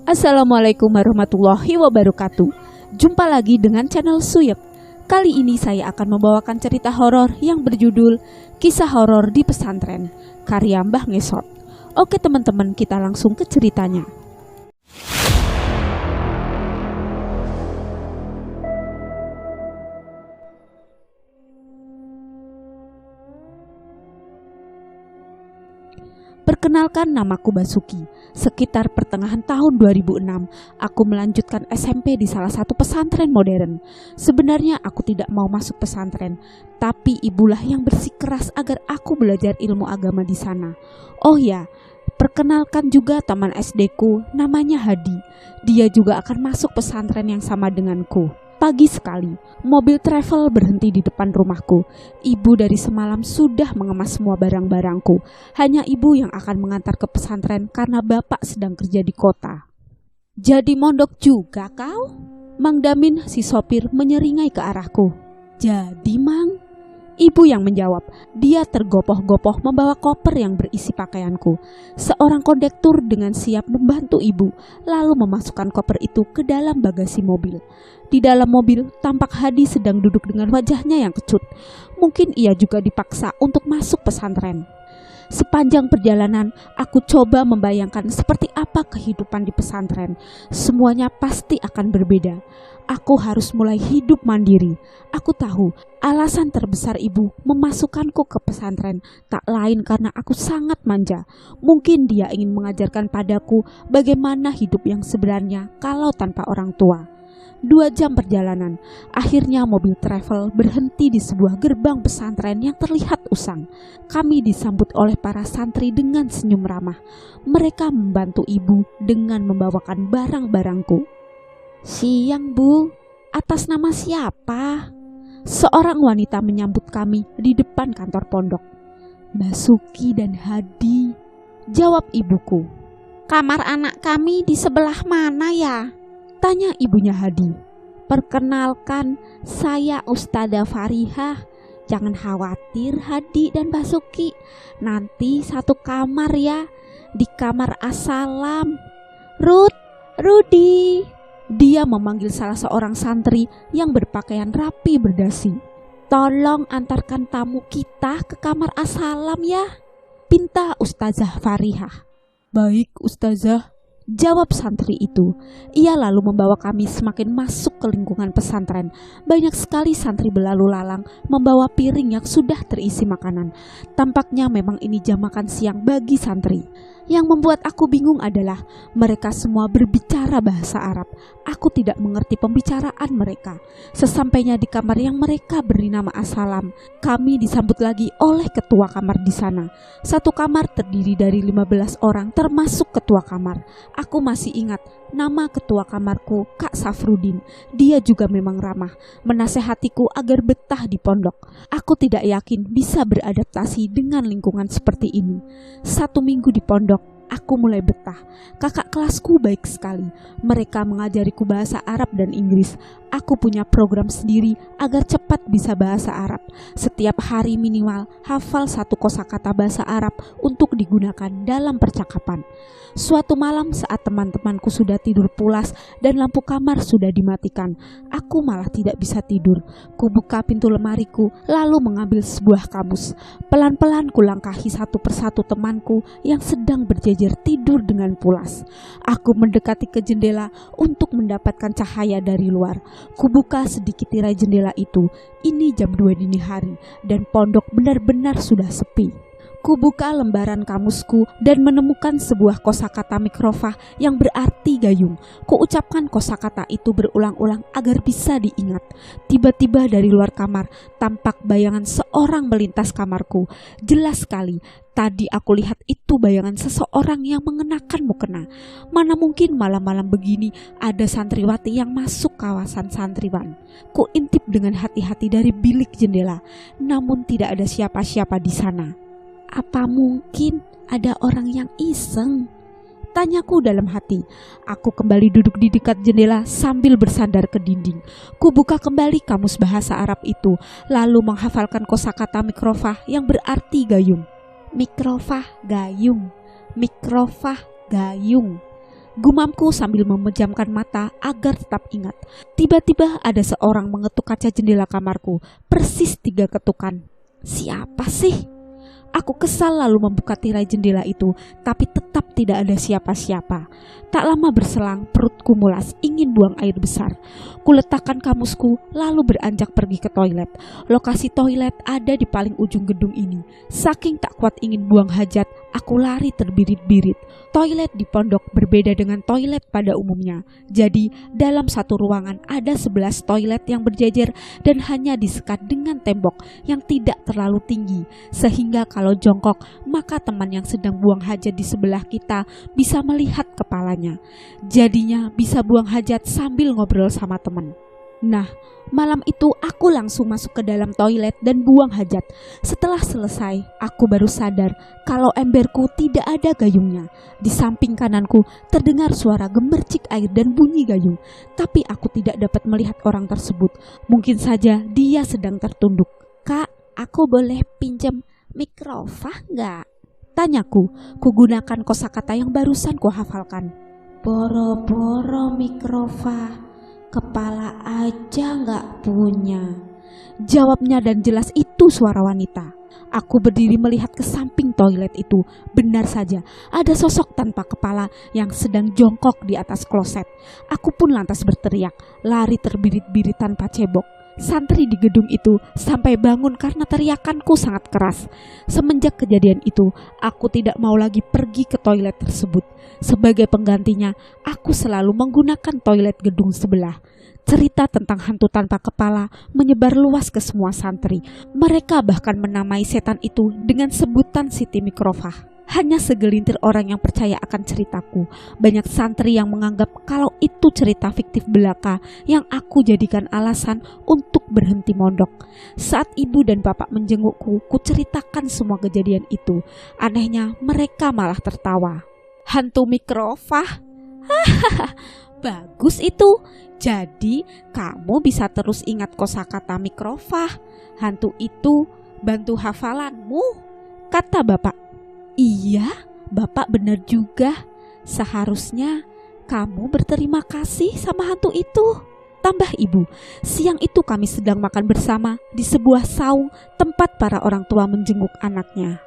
Assalamualaikum warahmatullahi wabarakatuh. Jumpa lagi dengan channel Suyep. Kali ini saya akan membawakan cerita horor yang berjudul Kisah Horor di Pesantren, karya Mbah Ngesot. Oke teman-teman, kita langsung ke ceritanya. Perkenalkan, namaku Basuki. Sekitar pertengahan tahun 2006, aku melanjutkan SMP di salah satu pesantren modern. Sebenarnya aku tidak mau masuk pesantren, tapi ibulah yang bersikeras agar aku belajar ilmu agama di sana. Oh ya, perkenalkan juga teman SD-ku, namanya Hadi. Dia juga akan masuk pesantren yang sama denganku. Pagi sekali, mobil travel berhenti di depan rumahku. Ibu dari semalam sudah mengemas semua barang-barangku. Hanya ibu yang akan mengantar ke pesantren karena bapak sedang kerja di kota. Jadi mondok juga kau? Mang Damin, si sopir, menyeringai ke arahku. Jadi Mang? Ibu yang menjawab. Dia tergopoh-gopoh membawa koper yang berisi pakaianku. Seorang kondektur dengan siap membantu ibu, lalu memasukkan koper itu ke dalam bagasi mobil. Di dalam mobil, tampak Hadi sedang duduk dengan wajahnya yang kecut. Mungkin ia juga dipaksa untuk masuk pesantren. Sepanjang perjalanan, aku coba membayangkan seperti apa kehidupan di pesantren. Semuanya pasti akan berbeda. Aku harus mulai hidup mandiri. Aku tahu alasan terbesar ibu memasukkanku ke pesantren tak lain karena aku sangat manja. Mungkin dia ingin mengajarkan padaku bagaimana hidup yang sebenarnya kalau tanpa orang tua. 2 jam perjalanan, akhirnya mobil travel berhenti di sebuah gerbang pesantren yang terlihat usang. Kami disambut oleh para santri dengan senyum ramah. Mereka membantu ibu dengan membawakan barang-barangku. Siang Bu, atas nama siapa? Seorang wanita menyambut kami di depan kantor pondok. Basuki dan Hadi, jawab ibuku. Kamar anak kami di sebelah mana ya? Tanya ibunya Hadi. Perkenalkan, saya Ustazah Farihah. Jangan khawatir Hadi dan Basuki, nanti satu kamar ya, di kamar Assalam. Rudi. Dia memanggil salah seorang santri yang berpakaian rapi berdasi. Tolong antarkan tamu kita ke kamar Assalam ya, pinta Ustazah Farihah. Baik Ustazah, jawab santri itu. Ia lalu membawa kami semakin masuk ke lingkungan pesantren. Banyak sekali santri berlalu lalang membawa piring yang sudah terisi makanan. Tampaknya memang ini jam makan siang bagi santri. Yang membuat aku bingung adalah mereka semua berbicara bahasa Arab. Aku tidak mengerti pembicaraan mereka. Sesampainya di kamar yang mereka beri nama Assalam, kami disambut lagi oleh ketua kamar di sana. Satu kamar terdiri dari 15 orang termasuk ketua kamar. Aku masih ingat nama ketua kamarku, Kak Safrudin. Dia juga memang ramah, menasehatiku agar betah di pondok. Aku tidak yakin bisa beradaptasi dengan lingkungan seperti ini. 1 minggu di pondok, aku mulai betah. Kakak kelasku baik sekali. Mereka mengajariku bahasa Arab dan Inggris. Aku punya program sendiri agar cepat bisa bahasa Arab. Setiap hari minimal hafal 1 kosakata bahasa Arab untuk digunakan dalam percakapan. Suatu malam saat teman-temanku sudah tidur pulas dan lampu kamar sudah dimatikan, aku malah tidak bisa tidur. Kubuka pintu lemariku lalu mengambil sebuah kamus. Pelan-pelan kulangkahi satu persatu temanku yang sedang berjejer tidur dengan pulas. Aku mendekati ke jendela untuk mendapatkan cahaya dari luar. Kubuka sedikit tirai jendela itu. Ini jam 2 dini hari dan pondok benar-benar sudah sepi. Kubuka lembaran kamusku dan menemukan sebuah kosakata mikrofah yang berarti gayung. Kuucapkan kosakata itu berulang-ulang agar bisa diingat. Tiba-tiba dari luar kamar tampak bayangan seorang melintas kamarku. Jelas sekali, tadi aku lihat itu bayangan seseorang yang mengenakan mukena. Mana mungkin malam-malam begini ada santriwati yang masuk kawasan santriwan. Kuintip dengan hati-hati dari bilik jendela, namun tidak ada siapa-siapa di sana. Apa mungkin ada orang yang iseng? Tanyaku dalam hati. Aku kembali duduk di dekat jendela sambil bersandar ke dinding. Kubuka kembali kamus bahasa Arab itu, lalu menghafalkan kosakata mikrofah yang berarti gayung. Mikrofah gayung, mikrofah gayung. Gumamku sambil memejamkan mata agar tetap ingat. Tiba-tiba ada seorang mengetuk kaca jendela kamarku, persis 3 ketukan. Siapa sih? Aku kesal lalu membuka tirai jendela itu, tapi tetap tidak ada siapa-siapa. Tak lama berselang, perutku mulas, ingin buang air besar. Kuletakkan kamusku, lalu beranjak pergi ke toilet. Lokasi toilet ada di paling ujung gedung ini. Saking tak kuat ingin buang hajat, aku lari terbirit-birit. Toilet di pondok berbeda dengan toilet pada umumnya. Jadi, dalam satu ruangan ada 11 toilet yang berjejer dan hanya disekat dengan tembok yang tidak terlalu tinggi. Sehingga kalau jongkok, maka teman yang sedang buang hajat di sebelah kita bisa melihat kepalanya. Jadinya bisa buang hajat sambil ngobrol sama teman. Nah, malam itu aku langsung masuk ke dalam toilet dan buang hajat. Setelah selesai, aku baru sadar kalau emberku tidak ada gayungnya. Di samping kananku terdengar suara gemercik air dan bunyi gayung, tapi aku tidak dapat melihat orang tersebut. Mungkin saja dia sedang tertunduk. "Kak, aku boleh pinjam mikrofah nggak?" Tanyaku, kugunakan kosakata yang barusan kuhafalkan. "Boro-boro mikrofah, kepala aja nggak punya," jawabnya, dan jelas itu suara wanita. Aku berdiri melihat ke samping toilet itu. Benar saja, ada sosok tanpa kepala yang sedang jongkok di atas kloset. Aku pun lantas berteriak, lari terbirit-birit tanpa cebok. Santri di gedung itu sampai bangun karena teriakanku sangat keras. Semenjak kejadian itu, aku tidak mau lagi pergi ke toilet tersebut. Sebagai penggantinya, aku selalu menggunakan toilet gedung sebelah. Cerita tentang hantu tanpa kepala menyebar luas ke semua santri. Mereka bahkan menamai setan itu dengan sebutan Siti Mikrofah. Hanya segelintir orang yang percaya akan ceritaku. Banyak santri yang menganggap kalau itu cerita fiktif belaka yang aku jadikan alasan untuk berhenti mondok. Saat ibu dan bapak menjengukku, ku ceritakan semua kejadian itu. Anehnya, mereka malah tertawa. "Hantu Mikrofah? Hahaha, bagus itu. Jadi kamu bisa terus ingat kosakata mikrofah. Hantu itu bantu hafalanmu," kata bapak. "Iya, bapak benar juga. Seharusnya kamu berterima kasih sama hantu itu," tambah ibu. Siang itu kami sedang makan bersama di sebuah saung tempat para orang tua menjenguk anaknya.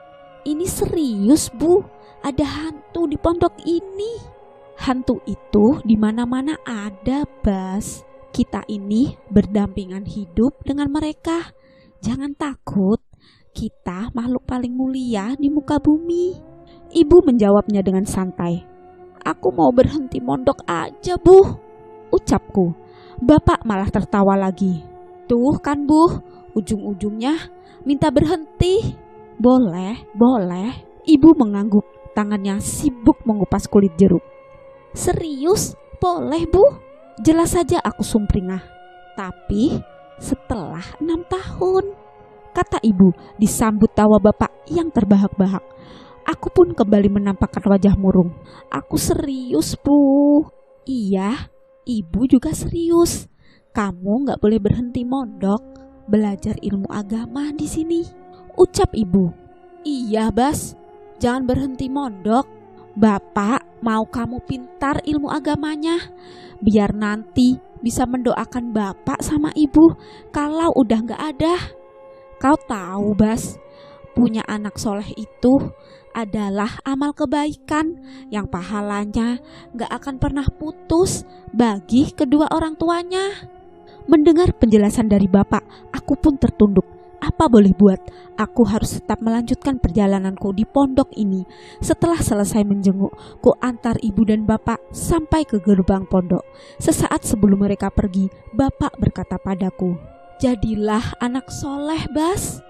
"Ini serius, Bu. Ada hantu di pondok ini." "Hantu itu di mana-mana ada, Bas. Kita ini berdampingan hidup dengan mereka. Jangan takut. Kita makhluk paling mulia di muka bumi," ibu menjawabnya dengan santai. "Aku mau berhenti mondok aja, Bu," ucapku. Bapak malah tertawa lagi. "Tuh kan, Bu, ujung-ujungnya minta berhenti." Boleh. Ibu mengangguk, tangannya sibuk mengupas kulit jeruk. "Serius? Boleh, Bu?" Jelas saja aku sumringah. "Tapi setelah 6 tahun, kata ibu disambut tawa bapak yang terbahak-bahak. Aku pun kembali menampakkan wajah murung. "Aku serius, Bu." "Iya, ibu juga serius. Kamu gak boleh berhenti mondok, belajar ilmu agama di sini," ucap ibu. "Iya, Bas, jangan berhenti mondok. Bapak mau kamu pintar ilmu agamanya, biar nanti bisa mendoakan bapak sama ibu kalau udah gak ada. Kau tahu, Bas, punya anak soleh itu adalah amal kebaikan yang pahalanya gak akan pernah putus bagi kedua orang tuanya." Mendengar penjelasan dari bapak, aku pun tertunduk. Apa boleh buat, aku harus tetap melanjutkan perjalananku di pondok ini. Setelah selesai menjenguk, ku antar ibu dan bapak sampai ke gerbang pondok. Sesaat sebelum mereka pergi, bapak berkata padaku, "Jadilah anak soleh, Bas,"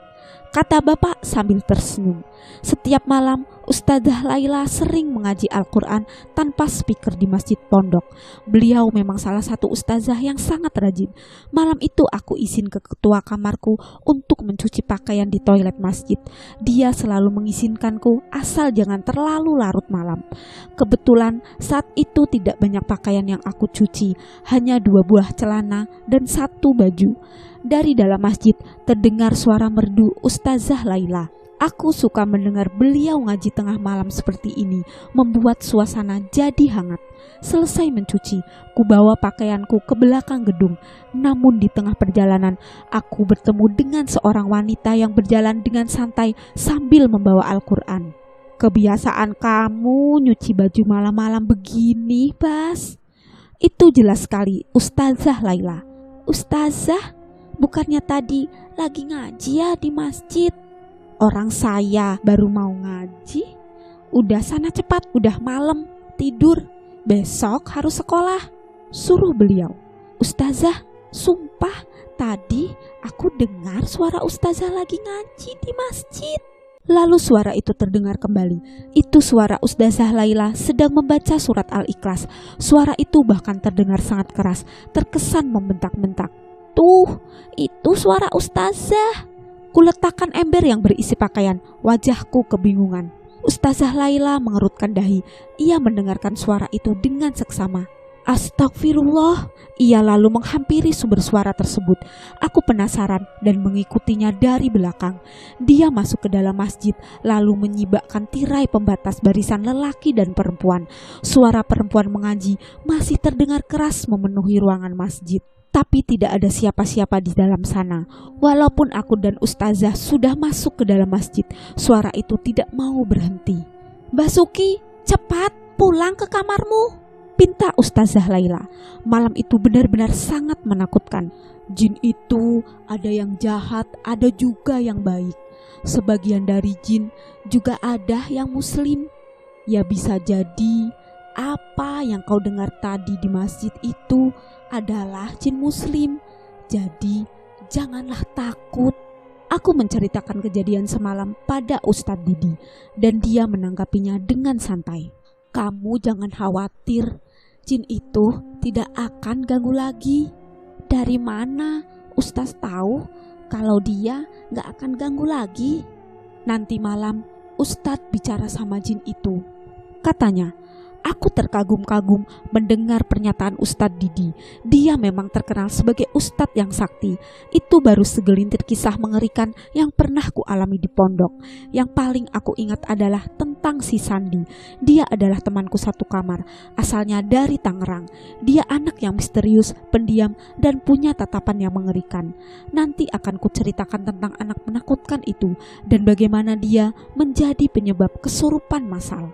kata bapak sambil tersenyum. Setiap malam, Ustazah Laila sering mengaji Al-Quran tanpa speaker di masjid pondok. Beliau memang salah satu ustazah yang sangat rajin. Malam itu aku izin ke ketua kamarku untuk mencuci pakaian di toilet masjid. Dia selalu mengizinkanku asal jangan terlalu larut malam. Kebetulan saat itu tidak banyak pakaian yang aku cuci, hanya 2 buah celana dan 1 baju. Dari dalam masjid terdengar suara merdu Ustazah Laila. Aku suka mendengar beliau ngaji tengah malam seperti ini, membuat suasana jadi hangat. Selesai mencuci, ku bawa pakaianku ke belakang gedung. Namun di tengah perjalanan, aku bertemu dengan seorang wanita yang berjalan dengan santai sambil membawa Al-Quran. "Kebiasaan kamu nyuci baju malam-malam begini, Bas?" Itu jelas sekali Ustazah Laila. "Ustazah, bukannya tadi lagi ngaji ya di masjid?" "Orang saya baru mau ngaji." "Udah sana cepat, udah malam, tidur. Besok harus sekolah," suruh beliau. "Ustazah, sumpah tadi aku dengar suara ustazah lagi ngaji di masjid." Lalu suara itu terdengar kembali. Itu suara Ustazah Laila sedang membaca surat Al-Ikhlas. Suara itu bahkan terdengar sangat keras, terkesan membentak-bentak. "Tuh, itu suara ustazah." Kuletakkan ember yang berisi pakaian, wajahku kebingungan. Ustazah Laila mengerutkan dahi. Ia mendengarkan suara itu dengan seksama. "Astagfirullah." Ia lalu menghampiri sumber suara tersebut. Aku penasaran dan mengikutinya dari belakang. Dia masuk ke dalam masjid, lalu menyibakkan tirai pembatas barisan lelaki dan perempuan. Suara perempuan mengaji masih terdengar keras memenuhi ruangan masjid. Tapi tidak ada siapa-siapa di dalam sana. Walaupun aku dan ustazah sudah masuk ke dalam masjid, suara itu tidak mau berhenti. "Basuki, cepat pulang ke kamarmu," pinta Ustazah Laila. Malam itu benar-benar sangat menakutkan. Jin itu ada yang jahat, ada juga yang baik. Sebagian dari jin juga ada yang muslim. Ya bisa jadi apa yang kau dengar tadi di masjid itu adalah jin muslim. Jadi janganlah takut. Aku menceritakan kejadian semalam pada Ustadz Didi dan dia menanggapinya dengan santai. "Kamu jangan khawatir, jin itu tidak akan ganggu lagi." "Dari mana Ustadz tahu kalau dia gak akan ganggu lagi?" "Nanti malam Ustadz bicara sama jin itu," katanya. Aku terkagum-kagum mendengar pernyataan Ustadz Didi. Dia memang terkenal sebagai ustadz yang sakti. Itu baru segelintir kisah mengerikan yang pernah kualami di pondok. Yang paling aku ingat adalah tentang si Sandi. Dia adalah temanku satu kamar, asalnya dari Tangerang. Dia anak yang misterius, pendiam, dan punya tatapan yang mengerikan. Nanti akan kuceritakan tentang anak menakutkan itu dan bagaimana dia menjadi penyebab kesurupan massal.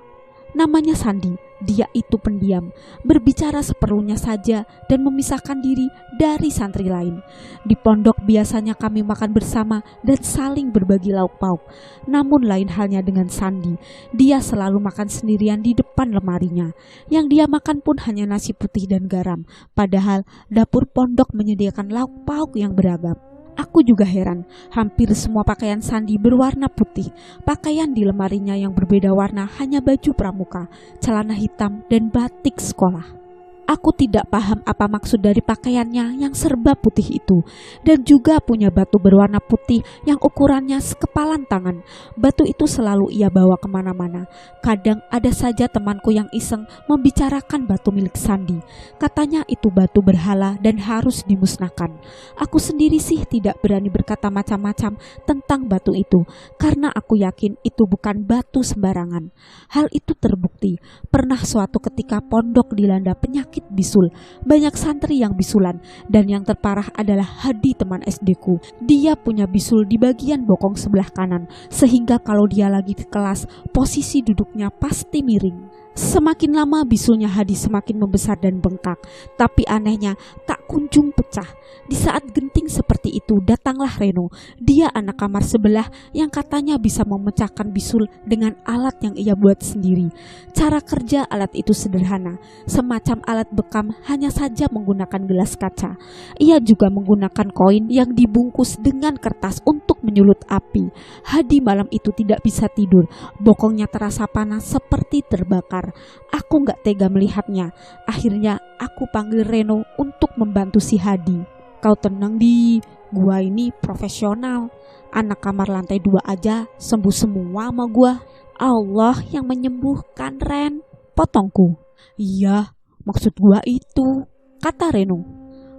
Namanya Sandi. Dia itu pendiam, berbicara seperlunya saja dan memisahkan diri dari santri lain. Di pondok biasanya kami makan bersama dan saling berbagi lauk pauk. Namun lain halnya dengan Sandi. Dia selalu makan sendirian di depan lemarinya. Yang dia makan pun hanya nasi putih dan garam. Padahal dapur pondok menyediakan lauk pauk yang beragam. Aku juga heran, hampir semua pakaian Sandi berwarna putih. Pakaian di lemarinya yang berbeda warna hanya baju pramuka, celana hitam, dan batik sekolah. Aku tidak paham apa maksud dari pakaiannya yang serba putih itu, dan juga punya batu berwarna putih yang ukurannya sekepalan tangan. Batu itu selalu ia bawa kemana-mana. Kadang ada saja temanku yang iseng membicarakan batu milik Sandi. Katanya itu batu berhala dan harus dimusnahkan. Aku sendiri sih tidak berani berkata macam-macam tentang batu itu, karena aku yakin itu bukan batu sembarangan. Hal itu terbukti. Pernah suatu ketika pondok dilanda penyakit bisul. Banyak santri yang bisulan dan yang terparah adalah Hadi, teman SD-ku. Dia punya bisul di bagian bokong sebelah kanan, sehingga kalau dia lagi di kelas, posisi duduknya pasti miring. Semakin lama bisulnya Hadi semakin membesar dan bengkak, tapi anehnya tak kunjung pecah. Di saat genting seperti itu datanglah Reno. Dia anak kamar sebelah yang katanya bisa memecahkan bisul dengan alat yang ia buat sendiri. Cara kerja alat itu sederhana, semacam alat bekam, hanya saja menggunakan gelas kaca. Ia juga menggunakan koin yang dibungkus dengan kertas untuk menyulut api. Hadi malam itu tidak bisa tidur, bokongnya terasa panas seperti terbakar. Aku gak tega melihatnya. Akhirnya aku panggil Reno untuk membantu si Hadi. "Kau tenang Di, gua ini profesional. Anak kamar lantai 2 aja sembuh semua sama gua. Allah yang menyembuhkan, Ren," potongku. "Iya, maksud gua itu," kata Reno.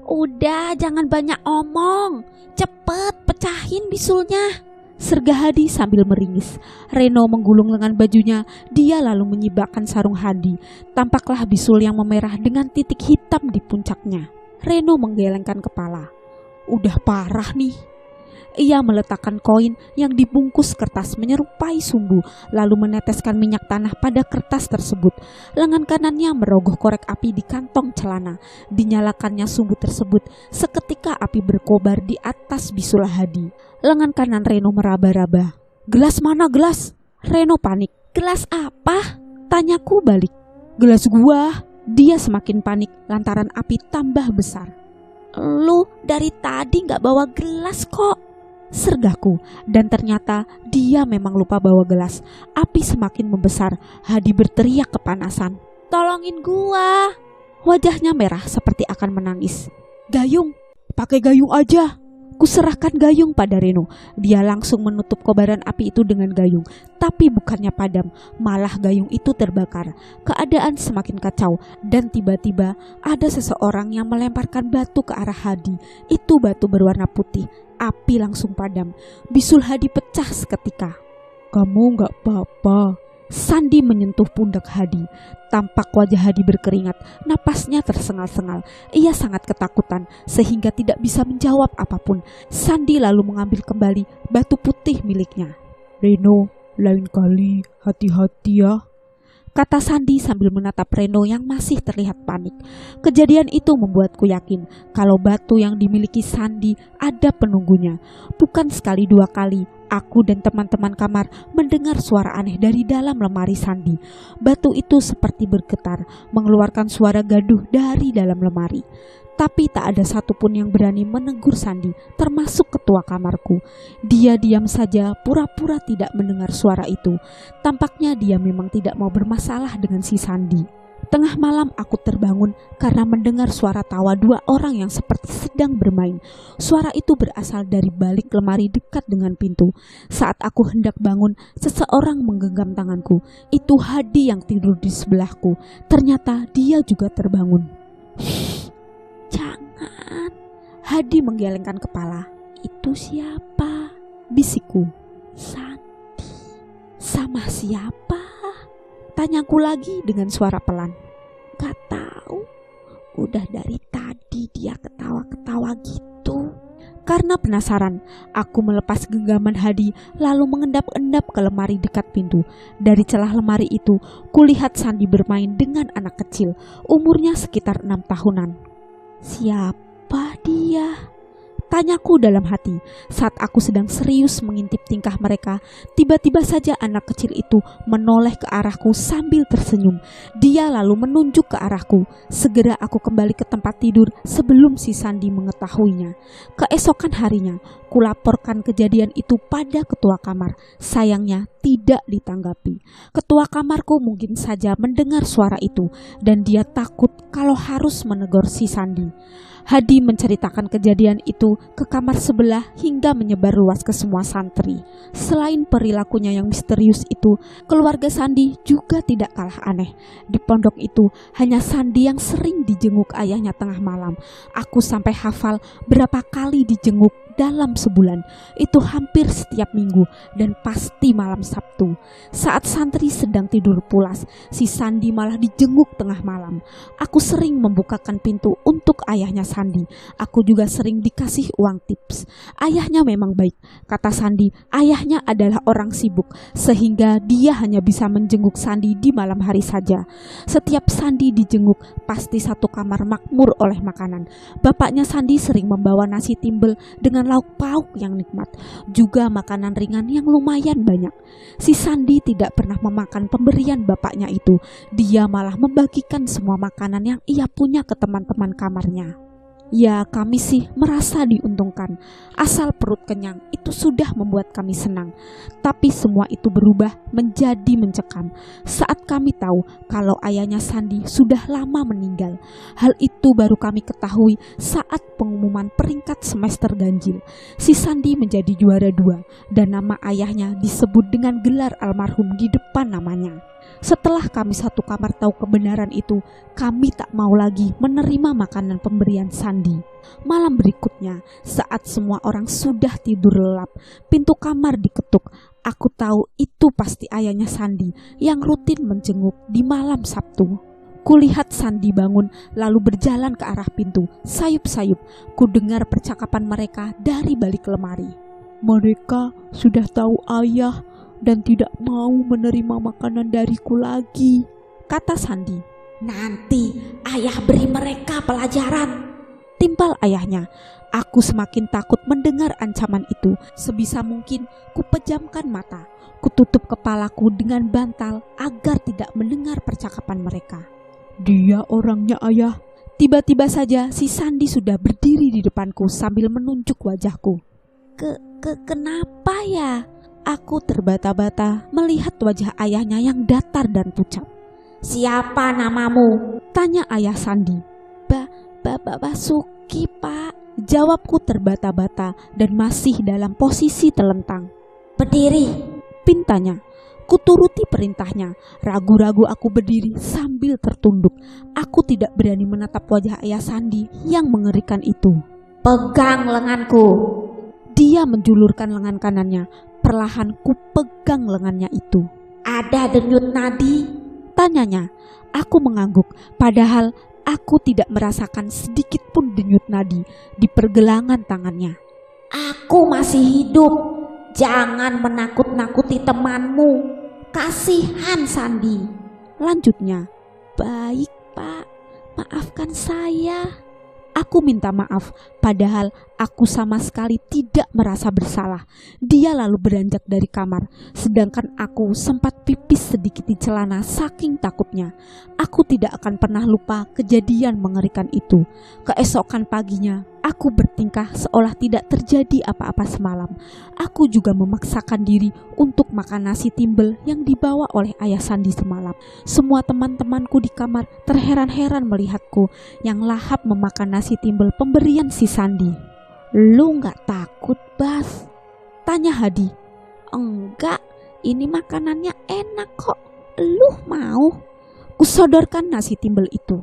"Udah jangan banyak omong, cepet pecahin bisulnya," sergah Hadi sambil meringis. Reno menggulung lengan bajunya, dia lalu menyibakkan sarung Hadi. Tampaklah bisul yang memerah dengan titik hitam di puncaknya. Reno menggelengkan kepala. Udah parah nih. Ia meletakkan koin yang dibungkus kertas menyerupai sumbu, lalu meneteskan minyak tanah pada kertas tersebut. Lengan kanannya merogoh korek api di kantong celana. Dinyalakannya sumbu tersebut, seketika api berkobar di atas bisul Hadi. Lengan kanan Reno meraba-raba. Gelas mana gelas? Reno panik. Gelas apa? Tanyaku balik. Gelas gua. Dia semakin panik lantaran api tambah besar. Lu dari tadi gak bawa gelas kok, sergahku. Dan ternyata dia memang lupa bawa gelas. Api semakin membesar. Hadi berteriak kepanasan. Tolongin gua. Wajahnya merah seperti akan menangis. Gayung, pakai gayung aja. Kuserahkan gayung pada Reno. Dia langsung menutup kobaran api itu dengan gayung. Tapi bukannya padam, malah gayung itu terbakar. Keadaan semakin kacau dan tiba-tiba ada seseorang yang melemparkan batu ke arah Hadi. Itu batu berwarna putih. Api langsung padam. Bisul Hadi pecah seketika. Kamu gak apa-apa. Sandi menyentuh pundak Hadi. Tampak wajah Hadi berkeringat, napasnya tersengal-sengal. Ia sangat ketakutan sehingga tidak bisa menjawab apapun. Sandi lalu mengambil kembali batu putih miliknya. Reno, lain kali hati-hati ya, kata Sandi sambil menatap Reno yang masih terlihat panik. Kejadian itu membuatku yakin kalau batu yang dimiliki Sandi ada penunggunya. Bukan sekali dua kali aku dan teman-teman kamar mendengar suara aneh dari dalam lemari Sandi. Batu itu seperti bergetar, mengeluarkan suara gaduh dari dalam lemari. Tapi tak ada satupun yang berani menegur Sandi, termasuk ketua kamarku. Dia diam saja, pura-pura tidak mendengar suara itu. Tampaknya dia memang tidak mau bermasalah dengan si Sandi. Tengah malam aku terbangun karena mendengar suara tawa dua orang yang seperti sedang bermain. Suara itu berasal dari balik lemari dekat dengan pintu. Saat aku hendak bangun, seseorang menggenggam tanganku. Itu Hadi yang tidur di sebelahku. Ternyata dia juga terbangun. Jangan. Hadi menggelengkan kepala. Itu siapa? Bisikku. Sandi. Sama siapa? Tanyaku lagi dengan suara pelan. Gak tahu. Udah dari tadi dia ketawa-ketawa gitu. Karena penasaran, aku melepas genggaman Hadi lalu mengendap-endap ke lemari dekat pintu. Dari celah lemari itu, kulihat Sandi bermain dengan anak kecil, umurnya sekitar 6 tahunan. Siapa dia? Tanyaku dalam hati. Saat aku sedang serius mengintip tingkah mereka, tiba-tiba saja anak kecil itu menoleh ke arahku sambil tersenyum. Dia lalu menunjuk ke arahku. Segera aku kembali ke tempat tidur sebelum si Sandi mengetahuinya. Keesokan harinya, kulaporkan kejadian itu pada ketua kamar. Sayangnya tidak ditanggapi. Ketua kamarku mungkin saja mendengar suara itu dan dia takut kalau harus menegur si Sandi. Hadi menceritakan kejadian itu ke kamar sebelah hingga menyebar luas ke semua santri. Selain perilakunya yang misterius itu, keluarga Sandi juga tidak kalah aneh. Di pondok itu hanya Sandi yang sering dijenguk ayahnya tengah malam. Aku sampai hafal berapa kali dijenguk dalam sebulan. Itu hampir setiap minggu dan pasti malam Sabtu. Saat santri sedang tidur pulas, si Sandi malah dijenguk tengah malam. Aku sering membukakan pintu untuk ayahnya Sandi. Aku juga sering dikasih uang tips. Ayahnya memang baik, kata Sandi. Ayahnya adalah orang sibuk sehingga dia hanya bisa menjenguk Sandi di malam hari saja. Setiap Sandi dijenguk pasti satu kamar makmur oleh makanan. Bapaknya Sandi sering membawa nasi timbel dengan lauk pauk yang nikmat, juga makanan ringan yang lumayan banyak. Si Sandi tidak pernah memakan pemberian bapaknya itu. Dia malah membagikan semua makanan yang ia punya ke teman-teman kamarnya. Ya, kami sih merasa diuntungkan. Asal perut kenyang itu sudah membuat kami senang. Tapi semua itu berubah menjadi mencekam saat kami tahu kalau ayahnya Sandi sudah lama meninggal. Hal itu baru kami ketahui saat pengumuman peringkat semester ganjil. Si Sandi menjadi juara 2 dan nama ayahnya disebut dengan gelar almarhum di depan namanya. Setelah kami satu kamar tahu kebenaran itu, kami tak mau lagi menerima makanan pemberian Sandi. Malam berikutnya, saat semua orang sudah tidur lelap, pintu kamar diketuk. Aku tahu itu pasti ayahnya Sandi yang rutin menjenguk di malam Sabtu. Kulihat Sandi bangun lalu berjalan ke arah pintu. Sayup-sayup, ku dengar percakapan mereka dari balik lemari. Mereka sudah tahu ayah dan tidak mau menerima makanan dariku lagi, kata Sandi. Nanti ayah beri mereka pelajaran, timpal ayahnya. Aku semakin takut mendengar ancaman itu. Sebisa mungkin ku pejamkan mata. Ku tutup kepalaku dengan bantal agar tidak mendengar percakapan mereka. Dia orangnya ayah. Tiba-tiba saja si Sandi sudah berdiri di depanku sambil menunjuk wajahku. Kenapa ya? Aku terbata-bata melihat wajah ayahnya yang datar dan pucat. Siapa namamu? Tanya ayah Sandi. Basuki, Pak. Jawabku terbata-bata dan masih dalam posisi telentang. Berdiri, pintanya. Kuturuti perintahnya. Ragu-ragu aku berdiri sambil tertunduk. Aku tidak berani menatap wajah ayah Sandi yang mengerikan itu. Pegang lenganku. Dia menjulurkan lengan kanannya. Perlahan ku pegang lengannya itu. Ada denyut nadi? Tanyanya. Aku mengangguk. Padahal aku tidak merasakan sedikit pun denyut nadi di pergelangan tangannya. Aku masih hidup. Jangan menakut-nakuti temanmu. Kasihan Sandi. Lanjutnya. Baik, Pak. Maafkan saya. Aku minta maaf, padahal aku sama sekali tidak merasa bersalah. Dia lalu beranjak dari kamar, sedangkan aku sempat pipis sedikit di celana saking takutnya. Aku tidak akan pernah lupa kejadian mengerikan itu. Keesokan paginya, aku bertingkah seolah tidak terjadi apa-apa semalam. Aku juga memaksakan diri untuk makan nasi timbel yang dibawa oleh ayah Sandi semalam. Semua teman-temanku di kamar terheran-heran melihatku yang lahap memakan nasi timbel pemberian si Sandi. Lu gak takut, Bas? Tanya Hadi. Enggak, ini makanannya enak kok. Lu mau? Kusodorkan nasi timbel itu.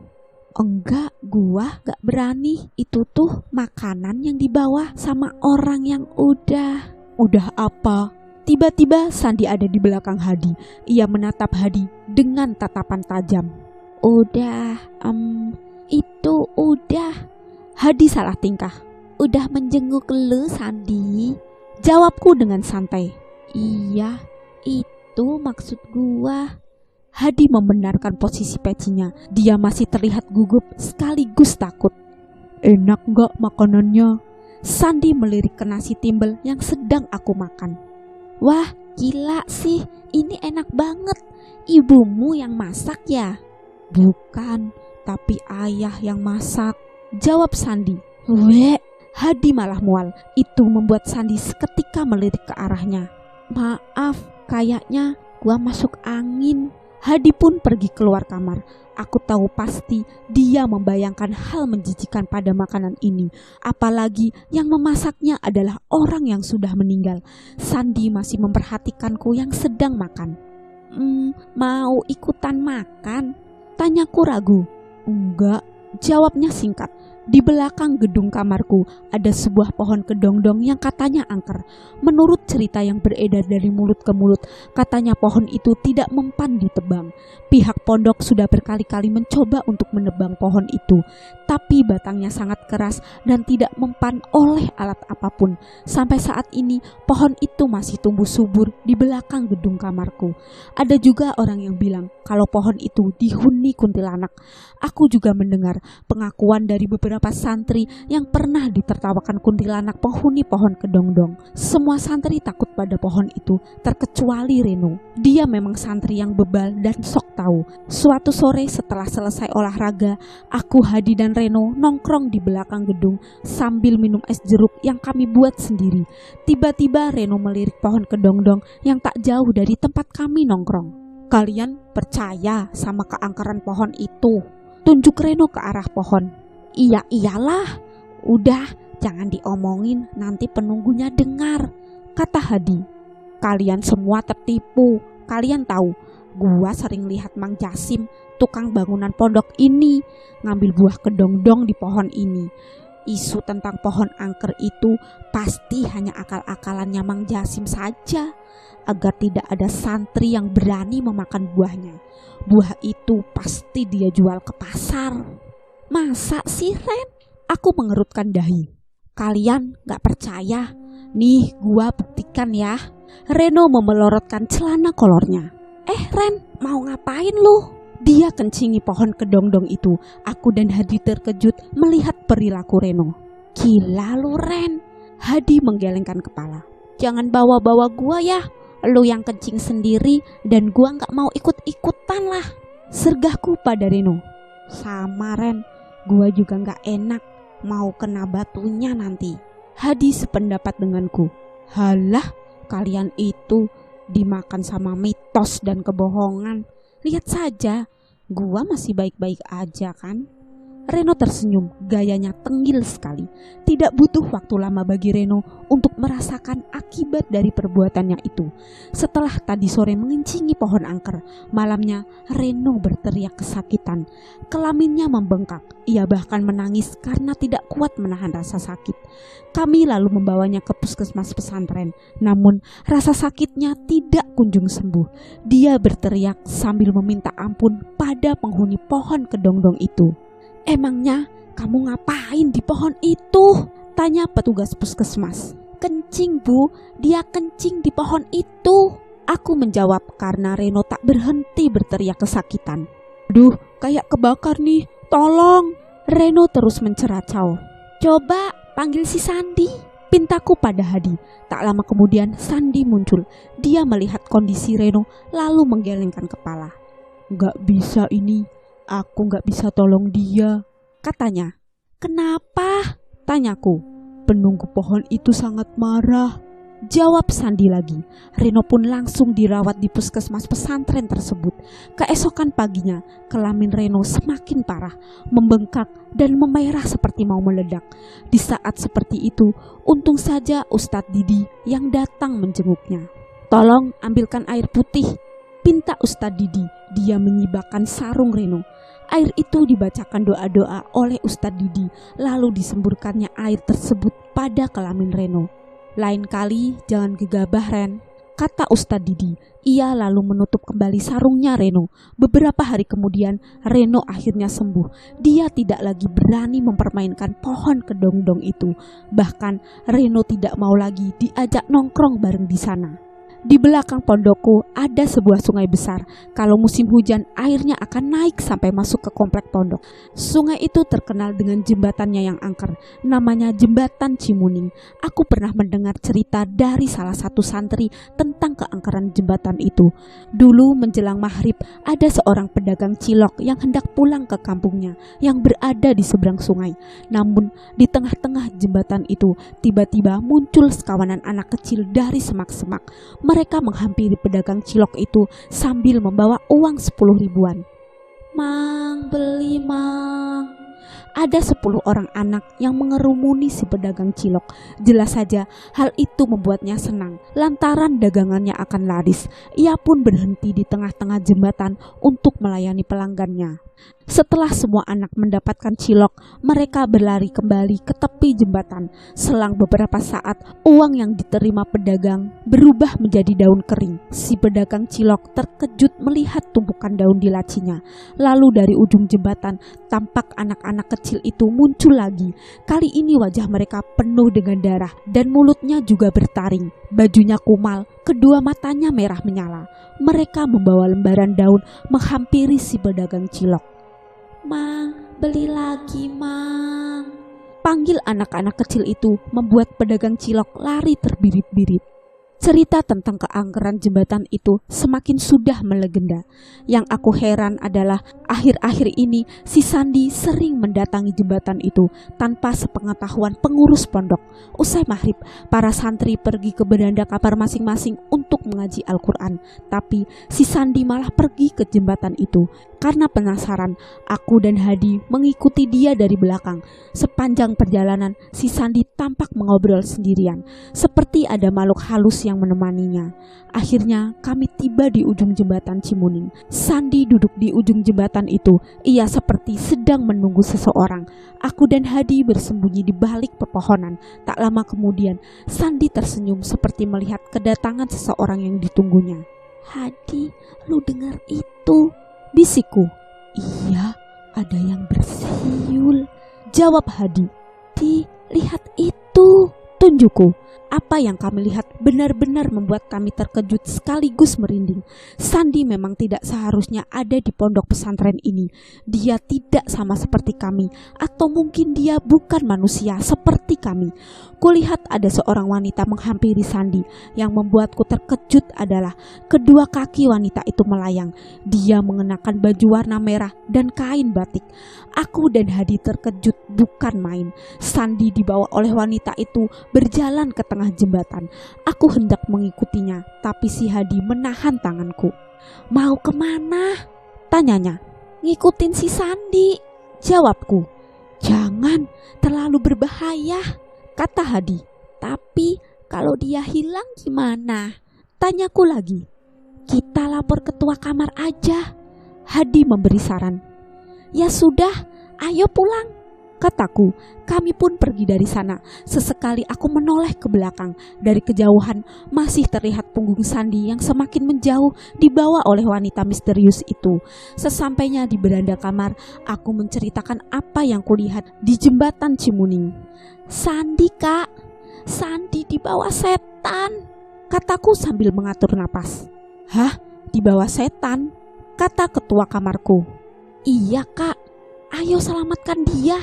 Enggak, gua gak berani. Itu tuh makanan yang dibawa sama orang yang udah. Udah apa? Tiba-tiba Sandi ada di belakang Hadi. Ia menatap Hadi dengan tatapan tajam. Udah, itu udah. Hadi salah tingkah. Udah menjenguk lu, Sandi? Jawabku dengan santai. Iya, itu maksud gua. Hadi membenarkan posisi pecinya. Dia masih terlihat gugup sekaligus takut. Enak gak makanannya? Sandi melirik ke nasi timbel yang sedang aku makan. Wah, gila sih, ini enak banget. Ibumu yang masak ya? Bukan, tapi ayah yang masak, jawab Sandi. Weh, Hadi malah mual. Itu membuat Sandi seketika melirik ke arahnya. Maaf, kayaknya gua masuk angin. Hadi pun pergi keluar kamar. Aku tahu pasti dia membayangkan hal menjijikan pada makanan ini. Apalagi yang memasaknya adalah orang yang sudah meninggal. Sandi masih memperhatikanku yang sedang makan. Mau ikutan makan? Tanyaku ragu. Enggak, jawabnya singkat. Di belakang gedung kamarku ada sebuah pohon kedongdong yang katanya angker. Menurut cerita yang beredar dari mulut ke mulut, katanya pohon itu tidak mempan ditebang. Pihak pondok sudah berkali-kali mencoba untuk menebang pohon itu, tapi batangnya sangat keras dan tidak mempan oleh alat apapun. Sampai saat ini pohon itu masih tumbuh subur di belakang gedung kamarku. Ada juga orang yang bilang kalau pohon itu dihuni kuntilanak. Aku juga mendengar pengakuan dari beberapa santri yang pernah ditertawakan kuntilanak penghuni pohon kedongdong. Semua santri takut pada pohon itu, terkecuali Reno. Dia memang santri yang bebal dan sok tahu. Suatu sore setelah selesai olahraga, aku, Hadi dan Reno nongkrong di belakang gedung sambil minum es jeruk yang kami buat sendiri. Tiba-tiba Reno melirik pohon kedongdong yang tak jauh dari tempat kami nongkrong. Kalian percaya sama keangkeran pohon itu? Tunjuk Reno ke arah pohon. Iya iyalah, udah jangan diomongin nanti penunggunya dengar, kata Hadi. Kalian semua tertipu. Kalian tahu Gua sering lihat Mang Jasim, tukang bangunan pondok ini, ngambil buah kedongdong di pohon ini. Isu tentang pohon angker itu pasti hanya akal-akalannya Mang Jasim saja, agar tidak ada santri yang berani memakan buahnya. Buah itu pasti dia jual ke pasar. Masa sih, Ren? Aku mengerutkan dahi. Kalian gak percaya? Nih, gua buktikan ya. Reno memelorotkan celana kolornya. Ren, mau ngapain lu? Dia kencingi pohon kedongdong itu. Aku dan Hadi terkejut melihat perilaku Reno. Gila lu, Ren. Hadi menggelengkan kepala. Jangan bawa-bawa gua ya. Lu yang kencing sendiri dan gua gak mau ikut-ikutan lah. Sergahku pada Reno. Sama, Ren. Gua juga gak enak mau kena batunya nanti. Hadi sependapat denganku. Halah, kalian itu dimakan sama mitos dan kebohongan. Lihat saja, gua masih baik-baik aja kan? Reno tersenyum, gayanya tenggil sekali. Tidak butuh waktu lama bagi Reno untuk merasakan akibat dari perbuatannya itu. Setelah tadi sore mengencingi pohon angker, malamnya Reno berteriak kesakitan. Kelaminnya membengkak, ia bahkan menangis karena tidak kuat menahan rasa sakit. Kami lalu membawanya ke puskesmas pesantren, namun rasa sakitnya tidak kunjung sembuh. Dia berteriak sambil meminta ampun pada penghuni pohon kedongdong itu. Emangnya kamu ngapain di pohon itu? Tanya petugas puskesmas. Kencing, Bu, dia kencing di pohon itu. Aku menjawab karena Reno tak berhenti berteriak kesakitan. Aduh, kayak kebakar nih, tolong. Reno terus menceracau. Coba panggil si Sandi, pintaku pada Hadi. Tak lama kemudian Sandi muncul. Dia melihat kondisi Reno lalu menggelengkan kepala. Gak bisa ini. Aku gak bisa tolong dia, katanya. Kenapa? Tanyaku. Penunggu pohon itu sangat marah. Jawab Sandi lagi. Reno pun langsung dirawat di puskesmas pesantren tersebut. Keesokan paginya, kelamin Reno semakin parah, membengkak dan memerah seperti mau meledak. Di saat seperti itu, untung saja Ustadz Didi yang datang menjenguknya. Tolong ambilkan air putih, pinta Ustadz Didi. Dia menyibakkan sarung Reno. Air itu dibacakan doa-doa oleh Ustadz Didi, lalu disemburkannya air tersebut pada kelamin Reno. Lain kali jangan gegabah, Ren, kata Ustadz Didi. Ia lalu menutup kembali sarungnya Reno. Beberapa hari kemudian Reno akhirnya sembuh. Dia tidak lagi berani mempermainkan pohon kedongdong itu. Bahkan Reno tidak mau lagi diajak nongkrong bareng di sana. Di belakang pondokku ada sebuah sungai besar. Kalau musim hujan, airnya akan naik sampai masuk ke komplek pondok. Sungai itu terkenal dengan jembatannya yang angker, namanya Jembatan Cimuning. Aku pernah mendengar cerita dari salah satu santri tentang keangkeran jembatan itu. Dulu menjelang maghrib, ada seorang pedagang cilok yang hendak pulang ke kampungnya yang berada di seberang sungai. Namun di tengah-tengah jembatan itu tiba-tiba muncul sekawanan anak kecil dari semak-semak. Mereka menghampiri pedagang cilok itu sambil membawa uang 10 ribuan. Mang, beli mang. Ada 10 orang anak yang mengerumuni si pedagang cilok. Jelas saja hal itu membuatnya senang. Lantaran dagangannya akan laris, ia pun berhenti di tengah-tengah jembatan untuk melayani pelanggannya. Setelah semua anak mendapatkan cilok, mereka berlari kembali ke tepi jembatan. Selang beberapa saat, uang yang diterima pedagang berubah menjadi daun kering. Si pedagang cilok terkejut melihat tumpukan daun di lacinya. Lalu dari ujung jembatan, tampak anak-anak kecil itu muncul lagi. Kali ini wajah mereka penuh dengan darah dan mulutnya juga bertaring. Bajunya kumal, kedua matanya merah menyala. Mereka membawa lembaran daun menghampiri si pedagang cilok. Mang, beli lagi, Mang. Panggil anak-anak kecil itu membuat pedagang cilok lari terbirit-birit. Cerita tentang keangkeran jembatan itu semakin sudah melegenda. Yang aku heran adalah akhir-akhir ini si Sandi sering mendatangi jembatan itu tanpa sepengetahuan pengurus pondok. Usai maghrib, para santri pergi ke beranda kamar masing-masing untuk mengaji Al-Quran. Tapi si Sandi malah pergi ke jembatan itu. Karena penasaran, aku dan Hadi mengikuti dia dari belakang. Sepanjang perjalanan, si Sandi tampak mengobrol sendirian. Seperti ada makhluk halus yang yang menemaninya. Akhirnya kami tiba di ujung jembatan Cimuning. Sandi duduk di ujung jembatan itu. Ia seperti sedang menunggu seseorang. Aku dan Hadi bersembunyi di balik pepohonan. Tak lama kemudian Sandi tersenyum seperti melihat kedatangan seseorang yang ditunggunya. "Hadi, lu dengar itu?" bisikku. "Iya, ada yang bersiul," jawab Hadi. "Lihat itu," tunjukku. Apa yang kami lihat benar-benar membuat kami terkejut sekaligus merinding. Sandi memang tidak seharusnya ada di pondok pesantren ini. Dia tidak sama seperti kami, atau mungkin dia bukan manusia seperti kami. Kulihat ada seorang wanita menghampiri Sandi. Yang membuatku terkejut adalah kedua kaki wanita itu melayang. Dia mengenakan baju warna merah dan kain batik. Aku dan Hadi terkejut bukan main. Sandi dibawa oleh wanita itu berjalan ke tengah jembatan. Aku hendak mengikutinya, tapi si Hadi menahan tanganku. "Mau kemana?" tanyanya. "Ngikutin si Sandi," jawabku. "Jangan, terlalu berbahaya," kata Hadi. "Tapi kalau dia hilang gimana?" tanyaku lagi. "Kita lapor ketua kamar aja," Hadi memberi saran. "Ya sudah, ayo pulang," kataku. Kami pun pergi dari sana. Sesekali aku menoleh ke belakang. Dari kejauhan masih terlihat punggung Sandi yang semakin menjauh dibawa oleh wanita misterius itu. Sesampainya di beranda kamar, aku menceritakan apa yang kulihat di jembatan Cimuning. "Sandi, Kak, Sandi dibawa setan," kataku sambil mengatur napas. "Hah? Dibawa setan?" kata ketua kamarku. "Iya, Kak. Ayo selamatkan dia,"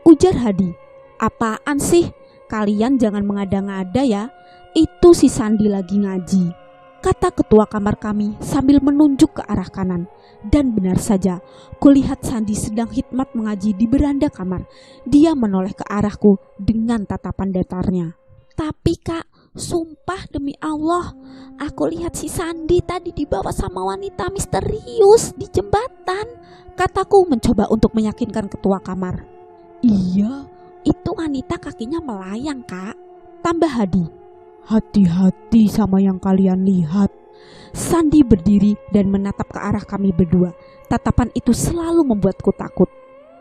ujar Hadi. "Apaan sih? Kalian jangan mengada-ngada ya. Itu si Sandi lagi ngaji," kata ketua kamar kami sambil menunjuk ke arah kanan. Dan benar saja, kulihat Sandi sedang hikmat mengaji di beranda kamar. Dia menoleh ke arahku dengan tatapan datarnya. "Tapi Kak, sumpah demi Allah, aku lihat si Sandi tadi dibawa sama wanita misterius di jembatan," kataku mencoba untuk meyakinkan ketua kamar. "Iya, itu wanita kakinya melayang, Kak," tambah Hadi. "Hati-hati sama yang kalian lihat." Sandi berdiri dan menatap ke arah kami berdua. Tatapan itu selalu membuatku takut.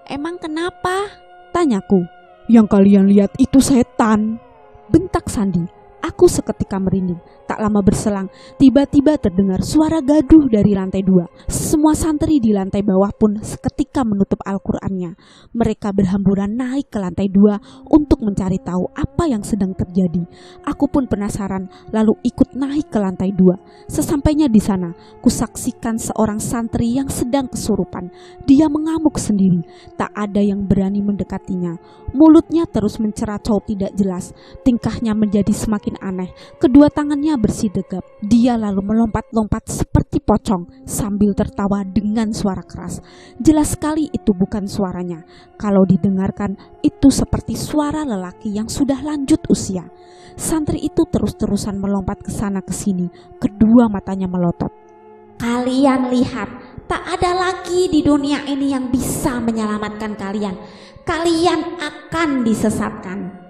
"Emang kenapa?" tanyaku. "Yang kalian lihat itu setan," bentak Sandi. Aku seketika merinding. Tak lama berselang, tiba-tiba terdengar suara gaduh dari lantai 2. Semua santri di lantai bawah pun seketika menutup Al-Qur'annya. Mereka berhamburan naik ke lantai 2 untuk mencari tahu apa yang sedang terjadi. Aku pun penasaran, lalu ikut naik ke lantai 2. Sesampainya di sana, kusaksikan seorang santri yang sedang kesurupan. Dia mengamuk sendiri. Tak ada yang berani mendekatinya. Mulutnya terus menceracau tidak jelas. Tingkahnya menjadi semakin aneh. Kedua tangannya bersidegap. Dia lalu melompat-lompat seperti pocong sambil tertawa dengan suara keras. Jelas sekali itu bukan suaranya. Kalau didengarkan, itu seperti suara lelaki yang sudah lanjut usia. Santri itu terus-terusan melompat ke sana ke sini. Kedua matanya melotot. "Kalian lihat, tak ada lagi di dunia ini yang bisa menyelamatkan kalian. Kalian akan disesatkan."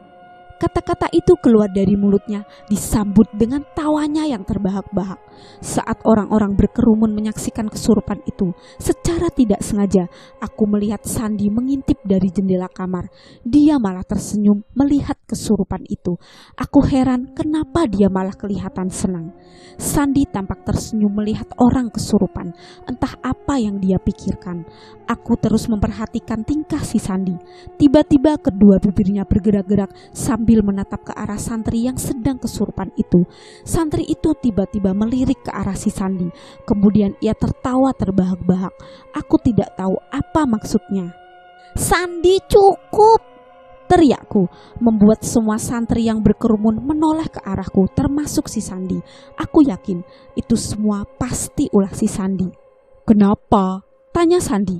Kata-kata itu keluar dari mulutnya disambut dengan tawanya yang terbahak-bahak. Saat orang-orang berkerumun menyaksikan kesurupan itu, secara tidak sengaja aku melihat Sandi mengintip dari jendela kamar. Dia malah tersenyum melihat kesurupan itu. Aku heran kenapa dia malah kelihatan senang. Sandi tampak tersenyum melihat orang kesurupan. Entah apa yang dia pikirkan. Aku terus memperhatikan tingkah si Sandi. Tiba-tiba kedua bibirnya bergerak-gerak sambil menatap ke arah santri yang sedang kesurupan itu. Santri itu tiba-tiba melirik ke arah si Sandi. Kemudian ia tertawa terbahak-bahak. Aku tidak tahu apa maksudnya. "Sandi, cukup!" teriakku, membuat semua santri yang berkerumun menoleh ke arahku, termasuk si Sandi. Aku yakin itu semua pasti ulah si Sandi. "Kenapa?" tanya Sandi.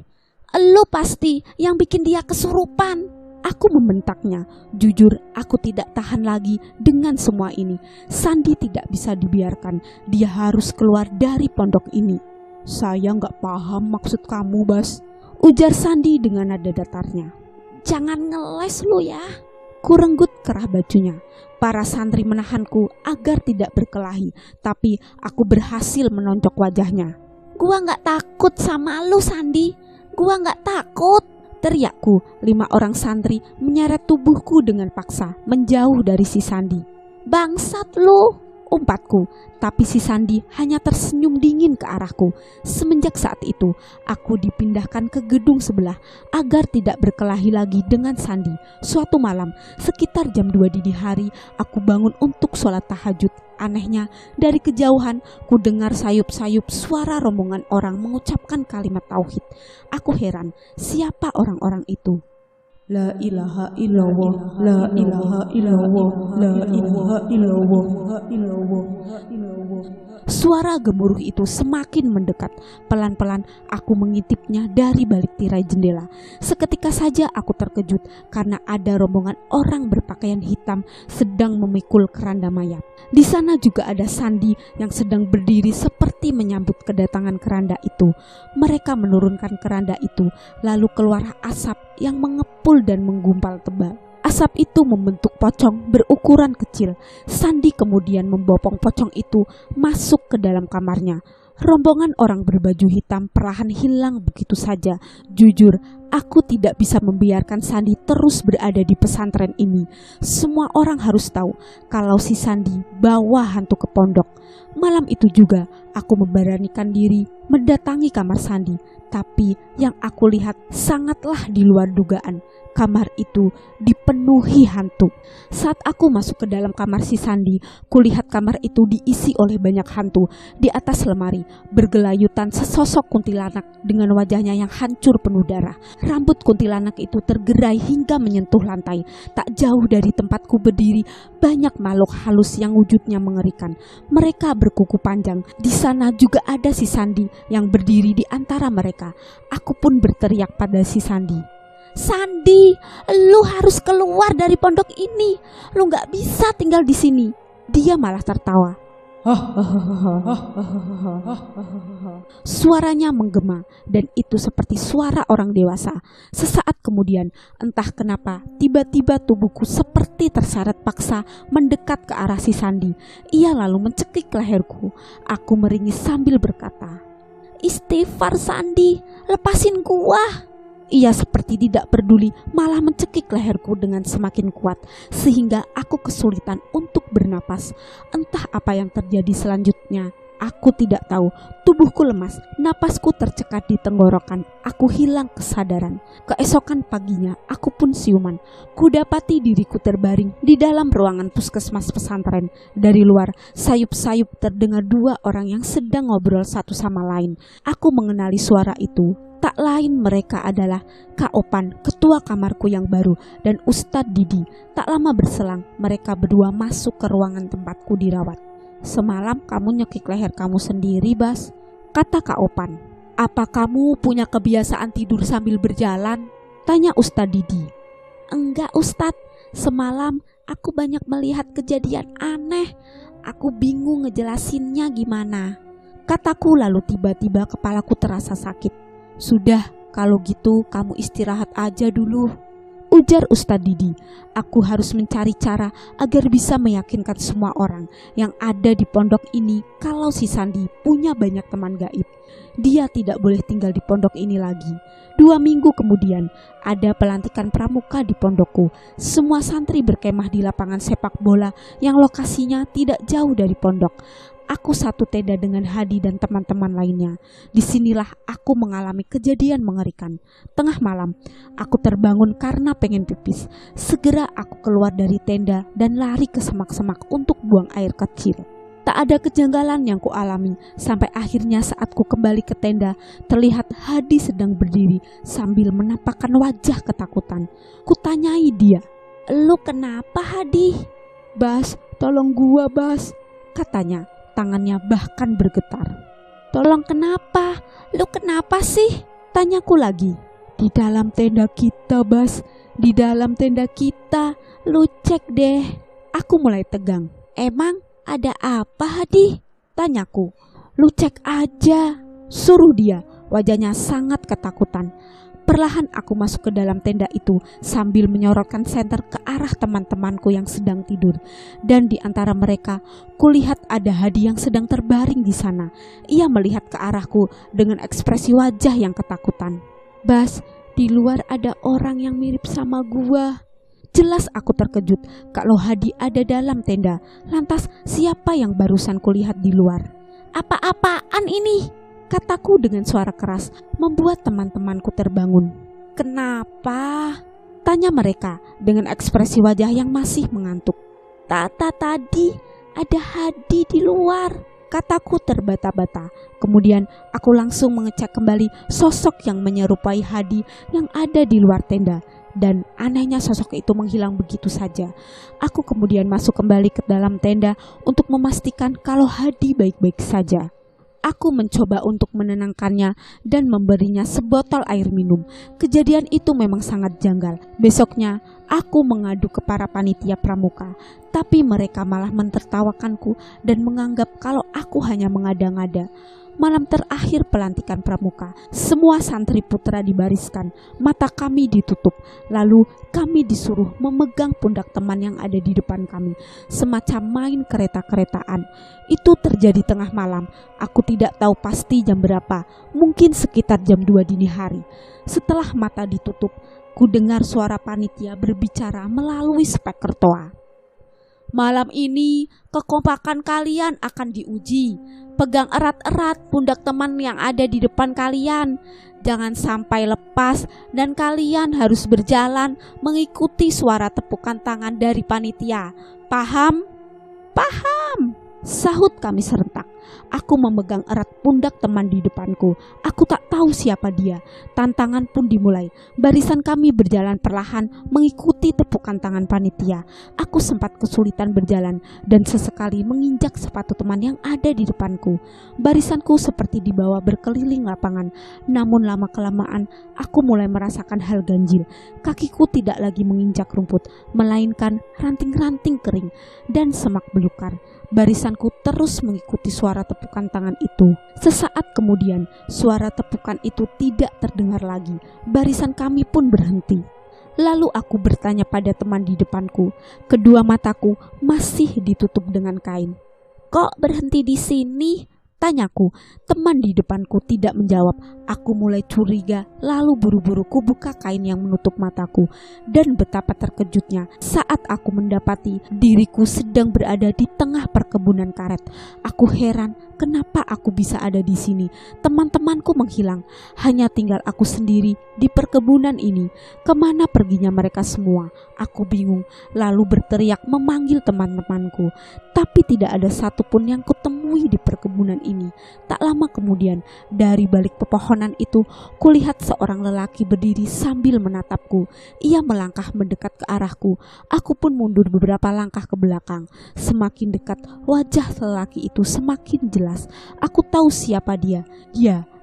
"Elu pasti yang bikin dia kesurupan," aku membentaknya. Jujur, aku tidak tahan lagi dengan semua ini. Sandi tidak bisa dibiarkan. Dia harus keluar dari pondok ini. "Saya nggak paham maksud kamu, Bas," ujar Sandi dengan nada datarnya. "Jangan ngeles lu ya," Kurenggut kerah bajunya. Para santri menahanku agar tidak berkelahi, tapi aku berhasil menonjok wajahnya. "Gua gak takut sama lu, Sandi. Gua gak takut," teriakku. 5 orang santri menyeret tubuhku dengan paksa menjauh dari si Sandi. "Bangsat lu," umpatku, tapi si Sandi hanya tersenyum dingin ke arahku. Semenjak saat itu, aku dipindahkan ke gedung sebelah agar tidak berkelahi lagi dengan Sandi. Suatu malam, sekitar jam 2 dini hari, aku bangun untuk sholat tahajud. Anehnya, dari kejauhan, ku dengar sayup-sayup suara rombongan orang mengucapkan kalimat tauhid. Aku heran, siapa orang-orang itu? La ilaha illallah, la ilaha illallah, la ilaha illallah, la ilaha illallah. Suara gemuruh itu semakin mendekat. Pelan-pelan aku mengintipnya dari balik tirai jendela. Seketika saja aku terkejut karena ada rombongan orang berpakaian hitam sedang memikul keranda mayat. Di sana juga ada Sandi yang sedang berdiri seperti menyambut kedatangan keranda itu. Mereka menurunkan keranda itu, lalu keluar asap yang mengepul dan menggumpal tebal. Asap itu membentuk pocong berukuran kecil. Sandi kemudian membopong pocong itu masuk ke dalam kamarnya. Rombongan orang berbaju hitam perlahan hilang begitu saja. Jujur, aku tidak bisa membiarkan Sandi terus berada di pesantren ini. Semua orang harus tahu kalau si Sandi bawa hantu ke pondok. Malam itu juga aku memberanikan diri mendatangi kamar Sandi. Tapi yang aku lihat sangatlah di luar dugaan. Kamar itu dipenuhi hantu. Saat aku masuk ke dalam kamar si Sandi, kulihat kamar itu diisi oleh banyak hantu. Di atas lemari bergelayutan sesosok kuntilanak dengan wajahnya yang hancur penuh darah. Rambut kuntilanak itu tergerai hingga menyentuh lantai. Tak jauh dari tempatku berdiri, banyak makhluk halus yang wujudnya mengerikan. Mereka berkuku panjang. Di sana juga ada si Sandi yang berdiri di antara mereka. Aku pun berteriak pada si Sandi, "Sandi, lu harus keluar dari pondok ini. Lu gak bisa tinggal di sini." Dia malah tertawa. Suaranya menggema dan itu seperti suara orang dewasa. Sesaat kemudian, entah kenapa, tiba-tiba tubuhku seperti terseret paksa mendekat ke arah si Sandi. Ia lalu mencekik leherku. Aku meringis sambil berkata, "Istighfar Sandi, lepasin gua." Ia seperti tidak peduli, malah mencekik leherku dengan semakin kuat, sehingga aku kesulitan untuk bernapas. Entah apa yang terjadi selanjutnya, aku tidak tahu. Tubuhku lemas, napasku tercekat di tenggorokan, aku hilang kesadaran. Keesokan paginya, aku pun siuman. Kudapati diriku terbaring di dalam ruangan puskesmas pesantren. Dari luar, sayup-sayup terdengar 2 orang yang sedang ngobrol satu sama lain. Aku mengenali suara itu. Tak lain mereka adalah Kak Opan, ketua kamarku yang baru, dan Ustadz Didi. Tak lama berselang, mereka berdua masuk ke ruangan tempatku dirawat. "Semalam kamu nyekik leher kamu sendiri, Bas," kata Kak Opan. "Apa kamu punya kebiasaan tidur sambil berjalan?" tanya Ustadz Didi. "Enggak Ustadz, semalam aku banyak melihat kejadian aneh. Aku bingung ngejelasinnya gimana," kataku, lalu tiba-tiba kepalaku terasa sakit. "Sudah, kalau gitu kamu istirahat aja dulu," ujar Ustadz Didi. Aku harus mencari cara agar bisa meyakinkan semua orang yang ada di pondok ini kalau si Sandi punya banyak teman gaib. Dia tidak boleh tinggal di pondok ini lagi. 2 minggu kemudian, ada pelantikan pramuka di pondokku. Semua santri berkemah di lapangan sepak bola yang lokasinya tidak jauh dari pondok. Aku satu tenda dengan Hadi dan teman-teman lainnya. Disinilah aku mengalami kejadian mengerikan. Tengah malam, aku terbangun karena pengen pipis. Segera aku keluar dari tenda dan lari ke semak-semak untuk buang air kecil. Tak ada kejanggalan yang kualami sampai akhirnya saat ku kembali ke tenda, terlihat Hadi sedang berdiri sambil menampakkan wajah ketakutan. Kutanyai dia, "Lu kenapa Hadi?" "Bas, tolong gua Bas," katanya. Tangannya bahkan bergetar. "Tolong kenapa? Lu kenapa sih?" tanyaku lagi. "Di dalam tenda kita Bas, di dalam tenda kita. Lu cek deh." Aku mulai tegang. "Emang ada apa Hadi?" tanyaku. "Lu cek aja," suruh dia. Wajahnya sangat ketakutan. Perlahan aku masuk ke dalam tenda itu sambil menyorotkan senter ke arah teman-temanku yang sedang tidur. Dan di antara mereka, kulihat ada Hadi yang sedang terbaring di sana. Ia melihat ke arahku dengan ekspresi wajah yang ketakutan. "Bas, di luar ada orang yang mirip sama gua." Jelas aku terkejut kalau Hadi ada dalam tenda. Lantas siapa yang barusan kulihat di luar? "Apa-apaan ini?" kataku dengan suara keras, membuat teman-temanku terbangun. "Kenapa?" tanya mereka dengan ekspresi wajah yang masih mengantuk. Tadi ada Hadi di luar," kataku terbata-bata. Kemudian aku langsung mengecek kembali sosok yang menyerupai Hadi yang ada di luar tenda. Dan anehnya sosok itu menghilang begitu saja. Aku kemudian masuk kembali ke dalam tenda untuk memastikan kalau Hadi baik-baik saja. Aku mencoba untuk menenangkannya dan memberinya sebotol air minum. Kejadian itu memang sangat janggal. Besoknya aku mengadu ke para panitia pramuka, tapi mereka malah mentertawakanku dan menganggap kalau aku hanya mengada-ngada. Malam terakhir pelantikan pramuka, semua santri putra dibariskan, mata kami ditutup, lalu kami disuruh memegang pundak teman yang ada di depan kami, semacam main kereta-keretaan. Itu terjadi tengah malam, aku tidak tahu pasti jam berapa, mungkin sekitar jam 2 dini hari. Setelah mata ditutup, ku dengar suara panitia berbicara melalui speaker toa. "Malam ini kekompakan kalian akan diuji. Pegang erat-erat pundak teman yang ada di depan kalian. Jangan sampai lepas dan kalian harus berjalan mengikuti suara tepukan tangan dari panitia. Paham?" "Paham," sahut kami serentak. Aku memegang erat pundak teman di depanku. Aku tak tahu siapa dia. Tantangan pun dimulai. Barisan kami berjalan perlahan mengikuti tepukan tangan panitia. Aku sempat kesulitan berjalan dan sesekali menginjak sepatu teman yang ada di depanku. Barisanku seperti dibawa berkeliling lapangan. Namun lama-kelamaan aku mulai merasakan hal ganjil. Kakiku tidak lagi menginjak rumput, melainkan ranting-ranting kering dan semak belukar. Barisanku terus mengikuti suara tepukan tangan itu. Sesaat kemudian, suara tepukan itu tidak terdengar lagi. Barisan kami pun berhenti. Lalu aku bertanya pada teman di depanku. Kedua mataku masih ditutup dengan kain. "Kok berhenti di sini?" tanyaku. Teman di depanku tidak menjawab. Aku mulai curiga, lalu buru-buru ku buka kain yang menutup mataku. Dan betapa terkejutnya saat aku mendapati diriku sedang berada di tengah perkebunan karet. Aku heran kenapa aku bisa ada di sini. Teman-temanku menghilang, hanya tinggal aku sendiri di perkebunan ini. Kemana perginya mereka semua? Aku bingung, lalu berteriak memanggil teman-temanku. Tapi tidak ada satupun yang kutemui di perkebunan ini. Tak lama kemudian, dari balik pepohonan itu, kulihat seorang lelaki berdiri sambil menatapku. Ia melangkah mendekat ke arahku. Aku pun mundur beberapa langkah ke belakang. Semakin dekat, wajah lelaki itu semakin jelas. Aku tahu siapa dia.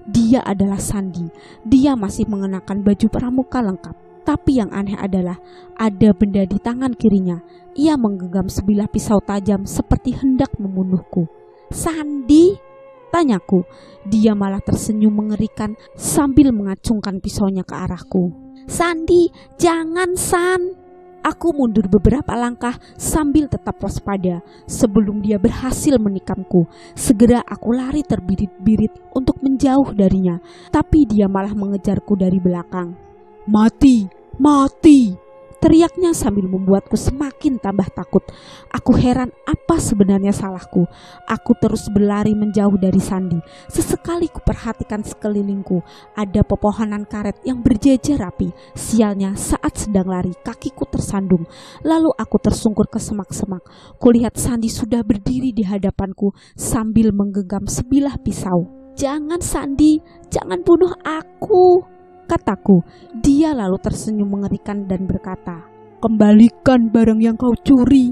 Dia adalah Sandi. Dia masih mengenakan baju pramuka lengkap. Tapi yang aneh adalah ada benda di tangan kirinya. Ia menggenggam sebilah pisau tajam seperti hendak membunuhku. "Sandi?" tanyaku. Dia malah tersenyum mengerikan sambil mengacungkan pisaunya ke arahku. "Sandi, jangan San!" Aku mundur beberapa langkah sambil tetap waspada. Sebelum dia berhasil menikamku, segera aku lari terbirit-birit untuk menjauh darinya. Tapi dia malah mengejarku dari belakang. "Mati! Mati!" teriaknya sambil membuatku semakin tambah takut. Aku heran apa sebenarnya salahku. Aku terus berlari menjauh dari Sandi. Sesekali kuperhatikan sekelilingku. Ada pepohonan karet yang berjejer rapi. Sialnya saat sedang lari kakiku tersandung. Lalu aku tersungkur ke semak-semak. Kulihat Sandi sudah berdiri di hadapanku sambil menggenggam sebilah pisau. "Jangan Sandi, jangan bunuh aku," kataku. Dia lalu tersenyum mengerikan dan berkata, "Kembalikan barang yang kau curi,"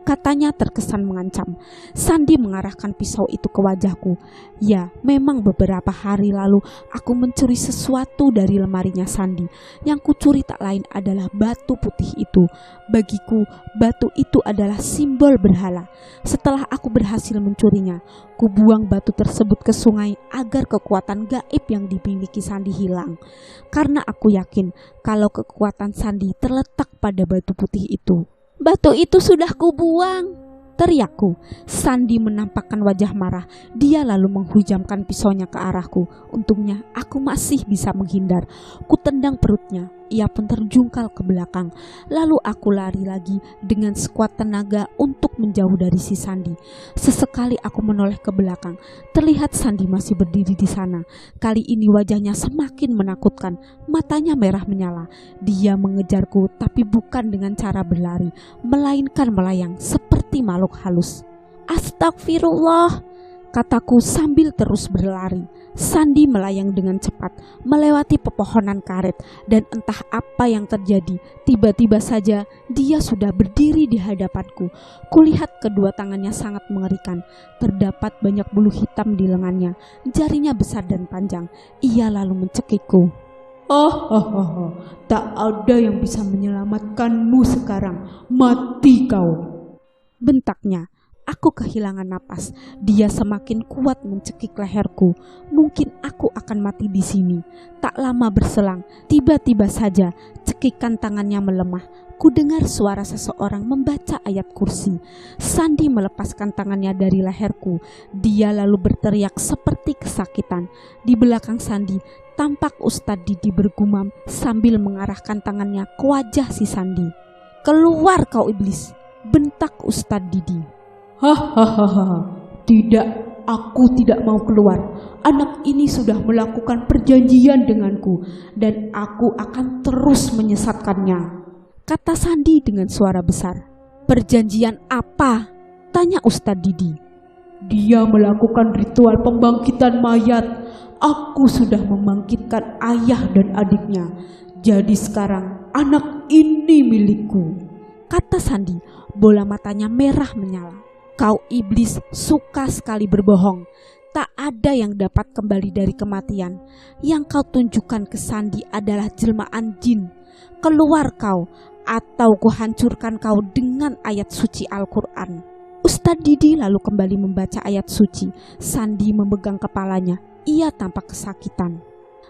Katanya terkesan mengancam. Sandi mengarahkan pisau itu ke wajahku. Ya, memang beberapa hari lalu aku mencuri sesuatu dari lemarinya Sandi. Yang kucuri tak lain adalah batu putih itu. Bagiku, batu itu adalah simbol berhala. Setelah aku berhasil mencurinya, ku buang batu tersebut ke sungai agar kekuatan gaib yang dimiliki Sandi hilang. Karena aku yakin kalau kekuatan Sandi terletak pada batu putih itu. Batu itu sudah kubuang, teriakku. Sandi menampakkan wajah marah. Dia lalu menghujamkan pisaunya ke arahku. Untungnya aku masih bisa menghindar. Ku tendang perutnya. Ia pun terjungkal ke belakang. Lalu aku lari lagi dengan sekuat tenaga untuk menjauh dari si Sandi. Sesekali aku menoleh ke belakang. Terlihat Sandi masih berdiri di sana. Kali ini wajahnya semakin menakutkan. Matanya merah menyala. Dia mengejarku tapi bukan dengan cara berlari, melainkan melayang seperti makhluk halus. Astagfirullah, kataku sambil terus berlari. Sandi melayang dengan cepat, melewati pepohonan karet, dan entah apa yang terjadi. Tiba-tiba saja dia sudah berdiri di hadapanku. Kulihat kedua tangannya sangat mengerikan. Terdapat banyak bulu hitam di lengannya. Jarinya besar dan panjang. Ia lalu mencekikku. Tak ada yang bisa menyelamatkanmu sekarang. Mati kau, bentaknya. Aku kehilangan napas. Dia semakin kuat mencekik leherku. Mungkin aku akan mati di sini. Tak lama berselang, tiba-tiba saja cekikan tangannya melemah. Ku dengar suara seseorang membaca ayat kursi. Sandi melepaskan tangannya dari leherku. Dia lalu berteriak seperti kesakitan. Di belakang Sandi, tampak Ustadz Didi bergumam sambil mengarahkan tangannya ke wajah si Sandi. "Keluar kau iblis!" bentak Ustadz Didi. Tidak, aku tidak mau keluar. Anak ini sudah melakukan perjanjian denganku dan aku akan terus menyesatkannya, kata Sandi dengan suara besar. "Perjanjian apa?" tanya Ustadz Didi. "Dia melakukan ritual pembangkitan mayat. Aku sudah membangkitkan ayah dan adiknya. Jadi sekarang anak ini milikku," kata Sandi. Bola matanya merah menyala. "Kau iblis suka sekali berbohong. Tak ada yang dapat kembali dari kematian. Yang kau tunjukkan ke Sandi adalah jelmaan jin. Keluar kau, atau kuhancurkan kau dengan ayat suci Al-Quran." Ustadz Didi lalu kembali membaca ayat suci. Sandi memegang kepalanya. Ia tampak kesakitan.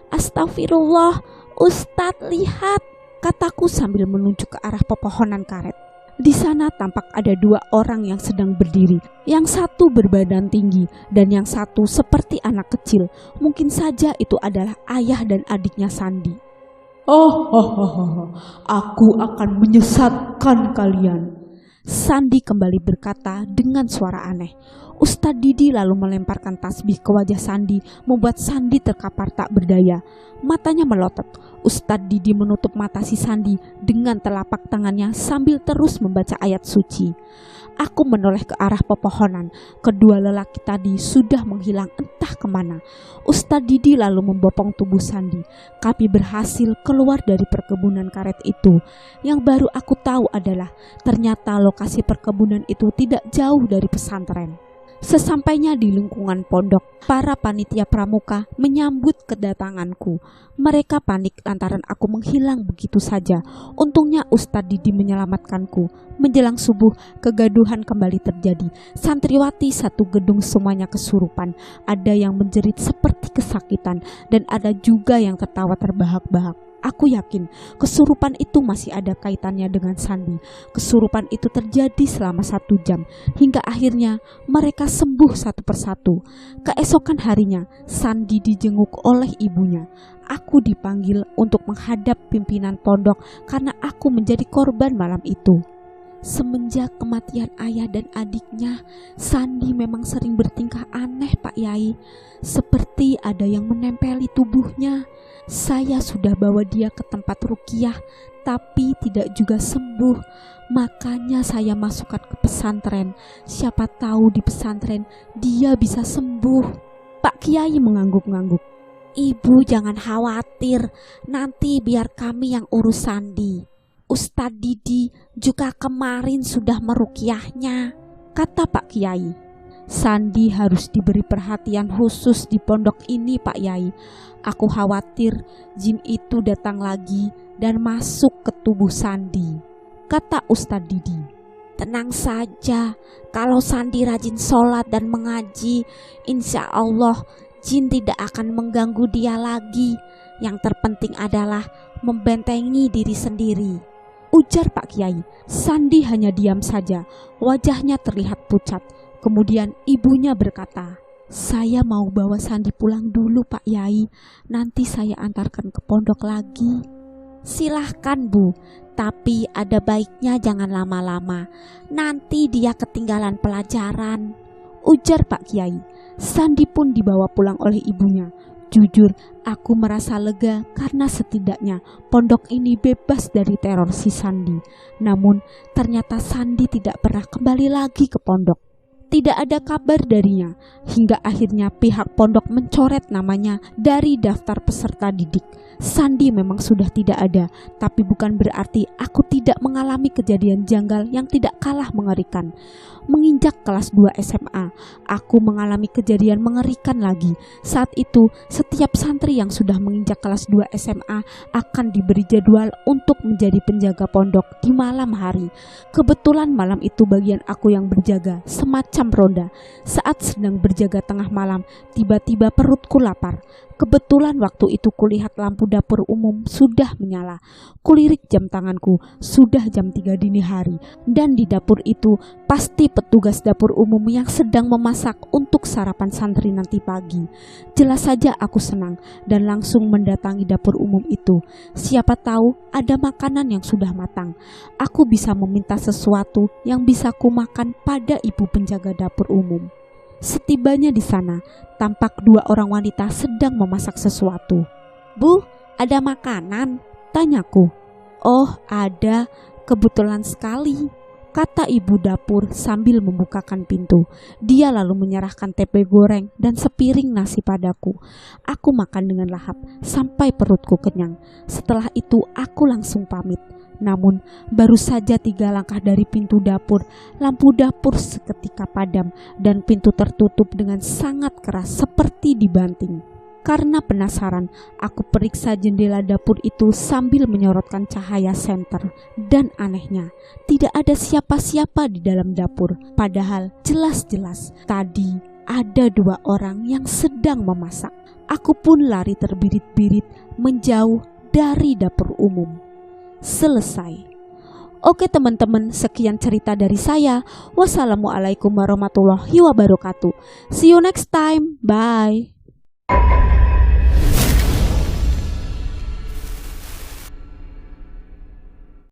"Astagfirullah, Ustadz, lihat," kataku sambil menunjuk ke arah pepohonan karet. Di sana tampak ada dua orang yang sedang berdiri. Yang satu berbadan tinggi dan yang satu seperti anak kecil. Mungkin saja itu adalah ayah dan adiknya Sandi. Aku akan menyesatkan kalian," Sandi kembali berkata dengan suara aneh. Ustadz Didi lalu melemparkan tasbih ke wajah Sandi, membuat Sandi terkapar tak berdaya. Matanya melotot. Ustadz Didi menutup mata si Sandi dengan telapak tangannya sambil terus membaca ayat suci. Aku menoleh ke arah pepohonan. Kedua lelaki tadi sudah menghilang entah kemana. Ustadz Didi lalu membopong tubuh Sandi. Kami berhasil keluar dari perkebunan karet itu. Yang baru aku tahu adalah ternyata lokasi perkebunan itu tidak jauh dari pesantren. Sesampainya di lingkungan pondok, para panitia pramuka menyambut kedatanganku. Mereka panik lantaran aku menghilang begitu saja. Untungnya Ustadz Didi menyelamatkanku. Menjelang subuh, kegaduhan kembali terjadi. Santriwati satu gedung semuanya kesurupan. Ada yang menjerit seperti kesakitan dan ada juga yang tertawa terbahak-bahak. Aku yakin kesurupan itu masih ada kaitannya dengan Sandi. Kesurupan itu terjadi selama 1 jam hingga akhirnya mereka sembuh satu persatu. Keesokan harinya Sandi dijenguk oleh ibunya. Aku dipanggil untuk menghadap pimpinan pondok karena aku menjadi korban malam itu. Semenjak kematian ayah dan adiknya, Sandi memang sering bertingkah aneh, Pak Yai. Seperti ada yang menempeli tubuhnya. Saya sudah bawa dia ke tempat ruqyah, tapi tidak juga sembuh. Makanya saya masukkan ke pesantren. Siapa tahu di pesantren dia bisa sembuh. Pak Kiai mengangguk-ngangguk. "Ibu jangan khawatir, nanti biar kami yang urus Sandi," Ustadz Didi juga kemarin sudah meruqyahnya, kata Pak Kiai. Sandi harus diberi perhatian khusus di pondok ini, Pak Yai. Aku khawatir jin itu datang lagi dan masuk ke tubuh Sandi, kata Ustadz Didi. Tenang saja, kalau Sandi rajin sholat dan mengaji, insya Allah jin tidak akan mengganggu dia lagi. Yang terpenting adalah membentengi diri sendiri, ujar Pak Kiai. Sandi hanya diam saja, wajahnya terlihat pucat. Kemudian ibunya berkata, saya mau bawa Sandi pulang dulu Pak Yai, nanti saya antarkan ke pondok lagi. Silahkan Bu, tapi ada baiknya jangan lama-lama, nanti dia ketinggalan pelajaran, ujar Pak Kiai. Sandi pun dibawa pulang oleh ibunya. Jujur, aku merasa lega karena setidaknya pondok ini bebas dari teror si Sandi. Namun, ternyata Sandi tidak pernah kembali lagi ke pondok. Tidak ada kabar darinya, hingga akhirnya pihak pondok mencoret namanya dari daftar peserta didik. Sandi memang sudah tidak ada, tapi bukan berarti aku tidak mengalami kejadian janggal yang tidak kalah mengerikan. Menginjak kelas 2 SMA, aku mengalami kejadian mengerikan lagi. Saat itu, setiap santri yang sudah menginjak kelas 2 SMA akan diberi jadwal untuk menjadi penjaga pondok di malam hari. Kebetulan malam itu bagian aku yang berjaga, semacam ronda. Saat sedang berjaga tengah malam, tiba-tiba perutku lapar. Kebetulan waktu itu kulihat lampu dapur umum sudah menyala. Kulirik jam tanganku, sudah jam 3 dini hari. Dan di dapur itu pasti petugas dapur umum yang sedang memasak untuk sarapan santri nanti pagi. Jelas saja aku senang dan langsung mendatangi dapur umum itu. Siapa tahu ada makanan yang sudah matang. Aku bisa meminta sesuatu yang bisa kumakan pada ibu penjaga dapur umum. Setibanya di sana, tampak 2 orang wanita sedang memasak sesuatu. Bu, ada makanan? Tanyaku. Oh, ada, kebetulan sekali, kata ibu dapur sambil membukakan pintu. Dia lalu menyerahkan tempe goreng dan sepiring nasi padaku. Aku makan dengan lahap sampai perutku kenyang. Setelah itu aku langsung pamit. Namun baru saja 3 langkah dari pintu dapur, lampu dapur seketika padam dan pintu tertutup dengan sangat keras seperti dibanting. Karena penasaran, aku periksa jendela dapur itu sambil menyorotkan cahaya senter. Dan anehnya, tidak ada siapa-siapa di dalam dapur. Padahal jelas-jelas tadi ada 2 orang yang sedang memasak. Aku pun lari terbirit-birit menjauh dari dapur umum. Selesai. Oke teman-teman, sekian cerita dari saya. Wassalamualaikum warahmatullahi wabarakatuh. See you next time. Bye.